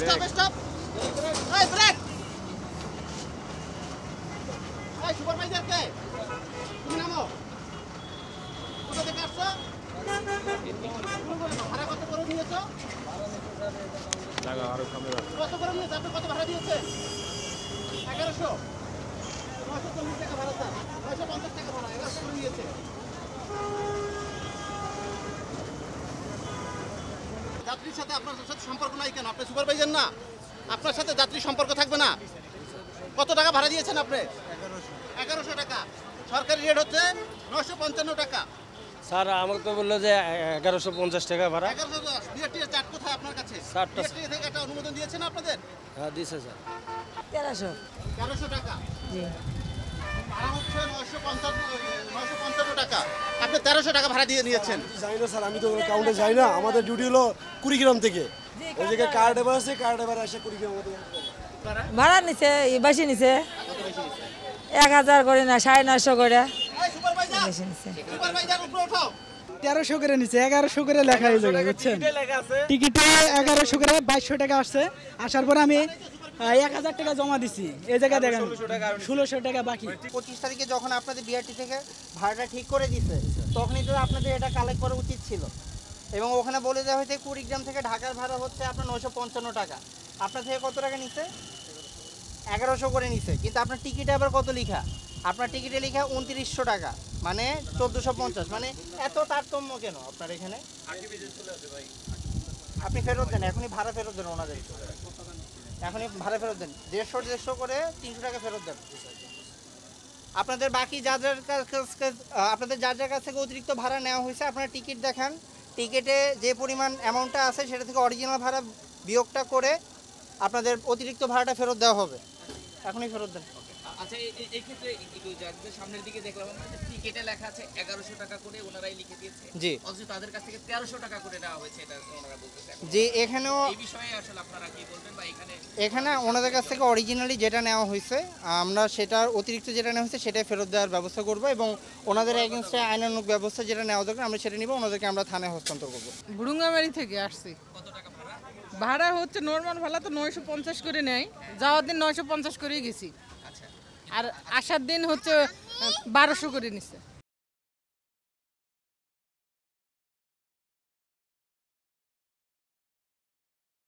stop stop এই break এই supervisor কে তুমি নামো কোথা থেকে আসছো ভাড়া কত করে নিয়েছো জায়গা আরো সামনে কত করে নিয়েছো আপনি কত ভাড়া দিয়েছেন 1100 940 টাকা ভাড়া স্যার 950 টাকা ভাড়া 1100 করে নিয়েছে যাত্রীর সাথে আপনার সাথে সম্পর্ক নাই কেন আপনি সুপারভাইজার না আপনার সাথে যাত্রীর সম্পর্ক থাকবে না কত টাকা ভাড়া দিয়েছেন আপনি 1100 টাকা সরকারি রেট হচ্ছে 955 টাকা স্যার আমাকে তো বললো যে 1150 টাকা ভাড়া 1110 বিআরটির চার্ট কোথায় আপনার কাছে চার্টটা বিআরটি থেকে একটা অনুমোদন দিয়েছেন আপনাদের হ্যাঁ দিছে স্যার 1300 টাকা জি ভাড়া হচ্ছে 955 টাকা আপনি 1300 টাকা ভাড়া দিয়ে নিয়েছেন যাই না স্যার আমি তো কাউন্টে যাই না আমাদের ডিউটি হলো কুড়িগ্রাম থেকে ওই জায়গায় কার ড্রাইভার আছে কার ড্রাইভার এসে কুড়িগ্রাম ভাড়া নিছে বেশি নিছে 1000 করে না 950 করে এই সুপারভাইজার বেশি নিছে সুপারভাইজার উপরে ওঠো 1300 করে নিচে 1100 করে লেখা হয়ে যাবে বুঝছেন টিকিটে 1100 করে 2200 টাকা আসছে আসার পর আমি 1000 টাকা জমা দিছি এই জায়গায় দেখেন 1600 টাকা বাকি 25 তারিখে যখন আপনাদের বিআরটি থেকে ভাড়াটা ঠিক করে দিছে তখনই তো আপনাদের এটা কালেক্ট করা উচিত ছিল এবং ওখানে বলে দেওয়া হয়েছে কুড়িগ্রাম থেকে ঢাকার ভাড়া হচ্ছে আপনার 955 টাকা আপনার থেকে কত টাকা নিছে 1100 করে নিছে কিন্তু আপনার টিকিটে আবার কত লেখা আপনার টিকিটে লেখা 2900 টাকা মানে 1450 মানে এত তারতম্য কেন আপনার এখানে আপনি ফেরত দেন এখনই ভাড়া ফেরত দেন ওনাদের এখনই ভাড়া ফেরত দেন 150 করে 300 টাকা ফেরত দেন আপনাদের বাকি আপনাদের যার যার কাছ থেকে অতিরিক্ত ভাড়া নেওয়া হয়েছে আপনারা টিকিট দেখান টিকিটে যে পরিমাণ অ্যামাউন্টটা আছে সেটা থেকে অরিজিনাল ভাড়া বিয়োগটা করে আপনাদের অতিরিক্ত ভাড়াটা ফেরত দেওয়া হবে এখনই ফেরত দেন আচ্ছা এই ক্ষেত্রে একটু যাদের সামনের দিকে দেখলাম টিকেটে লেখা আছে 1100 টাকা করে ওনারাই লিখে দিয়েছে জি অথচ তাদের কাছ থেকে 1300 টাকা করে নেওয়া হয়েছে এটা ওনারা বলতেছে যে এখানেও এই বিষয়ে আসলে আপনারা কি বলবেন বা এখানে ওনাদের কাছ থেকে অরিজিনালি যেটা নেওয়া হয়েছে আমরা সেটার অতিরিক্ত যেটা নেওয়া হয়েছে সেটাই ফেরত দেওয়ার ব্যবস্থা করব এবং ওনাদের এগেনস্টে আইনানুগ ব্যবস্থা যেটা নেওয়া দরকার আমরা সেটা নিব ওনাদেরকে আমরা থানায় হস্তান্তর করব বুড়ুঙ্গামারি থেকে আসছি কত টাকা ভাড়া ভাড়া হচ্ছে নর্মাল ভাড়া তো 950 করে নেয় যাওয়ার দিন 950 করেই গেছি আচ্ছা আর আসার দিন হচ্ছে 1200 করে নিছে